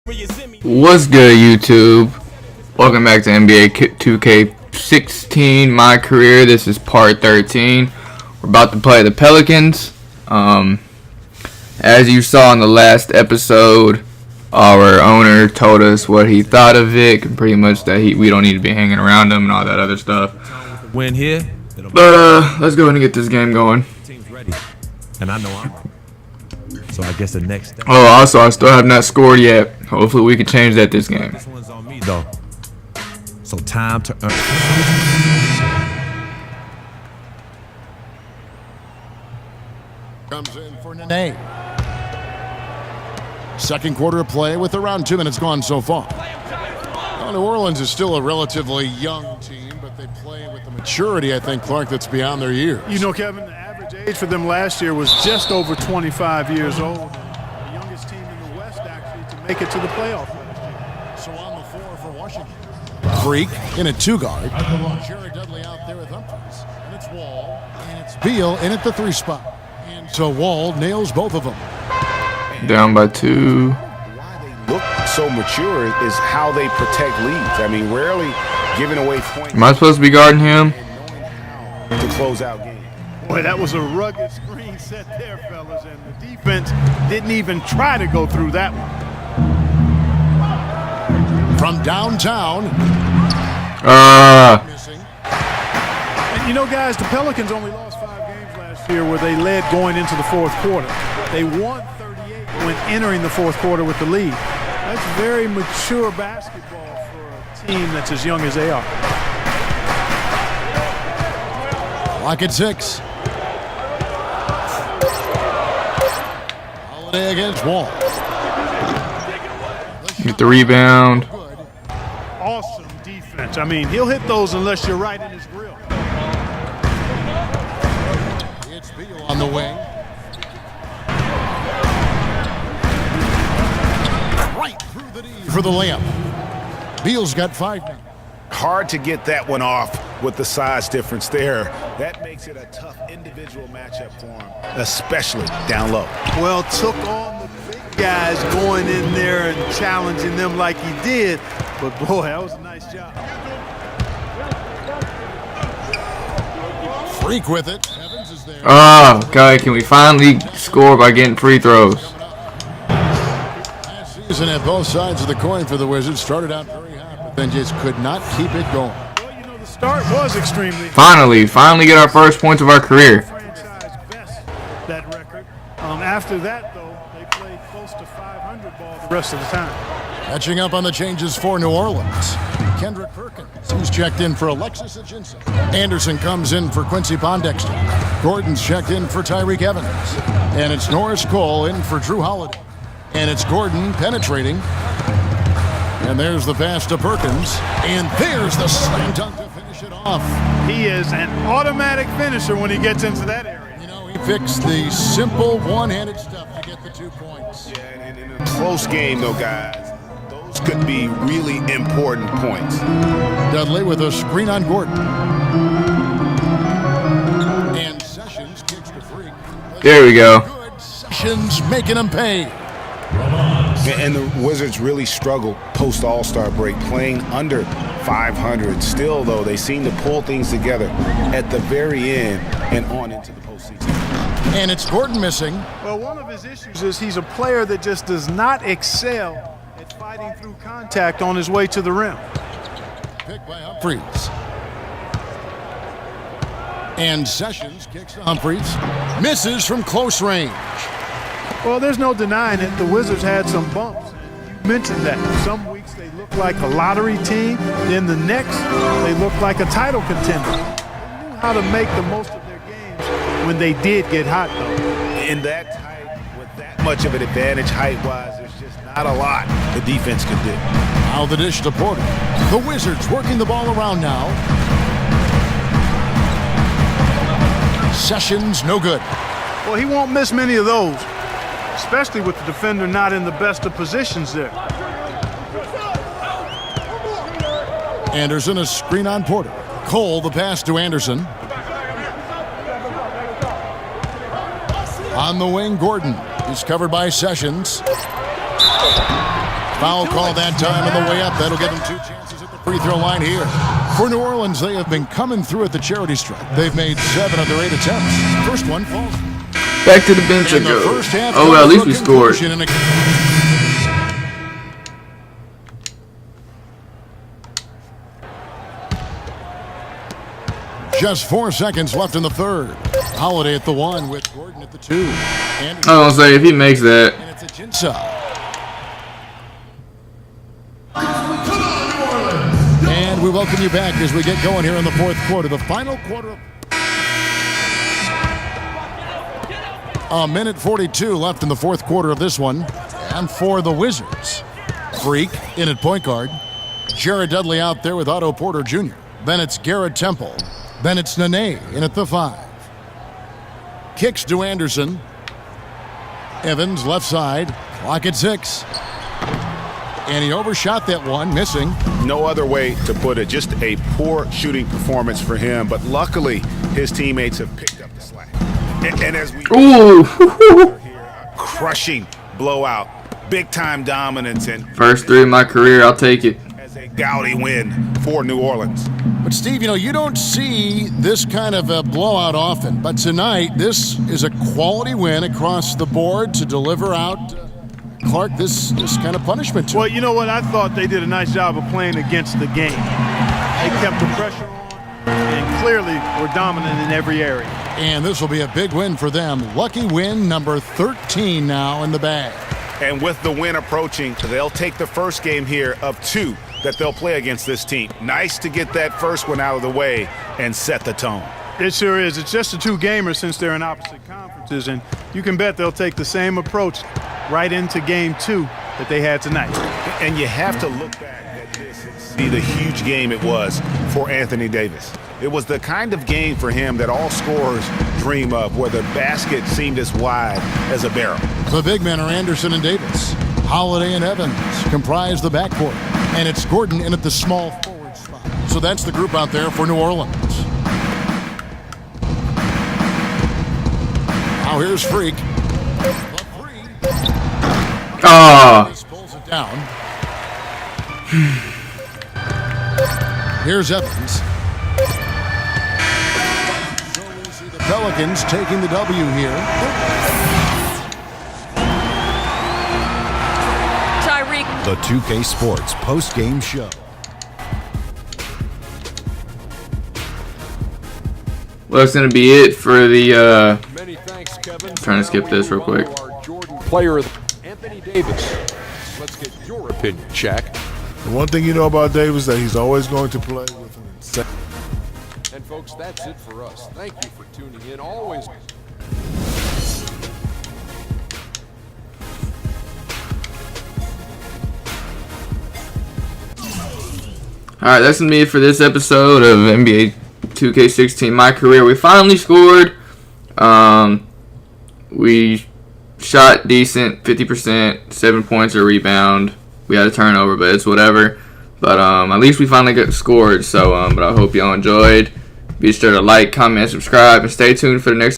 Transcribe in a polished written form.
What's good, YouTube? Welcome back to NBA 2K16, my career. This is part 13. We're about to play the Pelicans. As you saw in the last episode, our owner told us what he thought of it, and pretty much that we don't need to be hanging around him and all that other stuff. Win here. But let's go ahead and get this game going. Team's ready, and I know I'm. So I guess the next step. Oh, also, I still have not scored yet. Hopefully, we can change that this game. This one's on me though. So time to earn. Comes in for Nene. Second quarter of play with around 2 minutes gone so far. Well, New Orleans is still a relatively young team, but they play with the maturity, I think, Clark, that's beyond their years. You know, Kevin, the average age for them last year was just over 25 years old. The youngest team in the West, actually, to make it to the playoffs last year. So on the floor for Washington. Freak in a two-guard. Jerry Dudley out there with Humphries. And it's Wall. And it's Beal in at the three spot. And so Wall nails both of them. Down by 2. Why they look so mature is how they protect leads. I mean, rarely giving away points. Am I supposed to be guarding him? To close out games. Boy, that was a rugged screen set there, fellas, and the defense didn't even try to go through that one. From downtown. Missing. And you know, guys, the Pelicans only lost 5 games last year where they led going into the fourth quarter. They won 38 when entering the fourth quarter with the lead. That's very mature basketball for a team that's as young as they are. Lock at 6. Holiday against Wall. Get the rebound. Awesome defense. I mean, he'll hit those unless you're right in his grill. It's Beal on the wing. Right through the knee for the layup. Beal's got 5 now. Hard to get that one off with the size difference there. That makes it a tough individual matchup for him, especially down low. Well, took on the big guys going in there and challenging them like he did. But, boy, that was a nice job. Freak with it. Evans is there. Oh, God, can we finally score by getting free throws? Last season at both sides of the coin for the Wizards. Started out very hot, but then just could not keep it going. Well, you know, the start was extremely. Finally get our first points of our career. Franchise best that record. After that, though, they played close to 500 ball the rest of the time. Catching up on the changes for New Orleans. Kendrick Perkins, who's checked in for Alexis Ajinça. Anderson comes in for Quincy Pondexter. Gordon's checked in for Tyreek Evans. And it's Norris Cole in for Drew Holiday. And it's Gordon penetrating. And there's the pass to Perkins. And there's the slam dunk to finish it off. He is an automatic finisher when he gets into that area. You know, he picks the simple one-handed stuff to get the 2 points. Yeah, and in a close game, though, guys, those could be really important points. Dudley with a screen on Gordon. And Sessions kicks the Freak. There we go. Good. Sessions making him pay. And the Wizards really struggled post All-Star break, playing under 500. Still, though, they seem to pull things together at the very end and on into the postseason. And it's Gordon missing. Well, one of his issues is he's a player that just does not excel at fighting through contact on his way to the rim. Picked by Humphries. And Sessions kicks to Humphries. Misses from close range. Well, there's no denying it. The Wizards had some bumps. You mentioned that. Some weeks they look like a lottery team. Then the next, they look like a title contender. They knew how to make the most of their games when they did get hot, though. In that tight, with that much of an advantage height-wise, there's just not a lot the defense can do. Now the dish to Porter. The Wizards working the ball around now. Sessions, no good. Well, he won't miss many of those, especially with the defender not in the best of positions there. Anderson, a screen on Porter. Cole, the pass to Anderson. On the wing, Gordon. He's covered by Sessions. Foul call that time on the way up. That'll give them 2 chances at the free throw line here. For New Orleans, they have been coming through at the charity stripe. They've made 7 of their 8 attempts. First one falls. Back to the bench I go. Oh, well, at least we scored. Just 4 seconds left in the third. Holiday at the 1 with Gordon at the 2. I was gonna say, if he makes that. And it's Ajinça. And we welcome you back as we get going here in the fourth quarter. The final quarter. A minute 42 left in the fourth quarter of this one. And for the Wizards, Freak in at point guard. Jared Dudley out there with Otto Porter Jr. Then it's Garrett Temple. Then it's Nene in at the 5. Kicks to Anderson. Evans left side. Clock at 6. And he overshot that one, missing. No other way to put it. Just a poor shooting performance for him. But luckily, his teammates have picked up the slack. And as we crushing blowout, big time dominance, and first 3 of my career, I'll take it. As a gaudy win for New Orleans. But Steve, you don't see this kind of a blowout often. But tonight, this is a quality win across the board to deliver out Clark this kind of punishment to him. Well, you know what? I thought they did a nice job of playing against the game. They kept the pressure on and clearly were dominant in every area. And this will be a big win for them. Lucky win number 13 now in the bag. And with the win approaching, they'll take the first game here of 2 that they'll play against this team. Nice to get that first one out of the way and set the tone. It sure is. It's just a 2-gamer since they're in opposite conferences, and you can bet they'll take the same approach right into game 2 that they had tonight. And you have to look back at this and see the huge game it was for Anthony Davis. It was the kind of game for him that all scorers dream of, where the basket seemed as wide as a barrel. The big men are Anderson and Davis. Holiday and Evans comprise the backcourt. And it's Gordon in at the small forward spot. So that's the group out there for New Orleans. Now here's Freak. This pulls it down. Here's Evans. So we see the Pelicans taking the W here. The 2K Sports post-game show. Well, that's going to be it for the, Many thanks, Kevin. Trying to skip this real quick. Our Jordan player, Anthony Davis. Let's get your opinion, Shaq. The one thing you know about Davis that he's always going to play with an insane. And folks, that's it for us. Thank you for tuning in. Always. Alright, that's going to be it for this episode of NBA 2K16 My Career. We finally scored. We shot decent, 50%, 7 points a rebound. We had a turnover, but it's whatever. But at least we finally got scored. So, but I hope y'all enjoyed. Be sure to like, comment, subscribe, and stay tuned for the next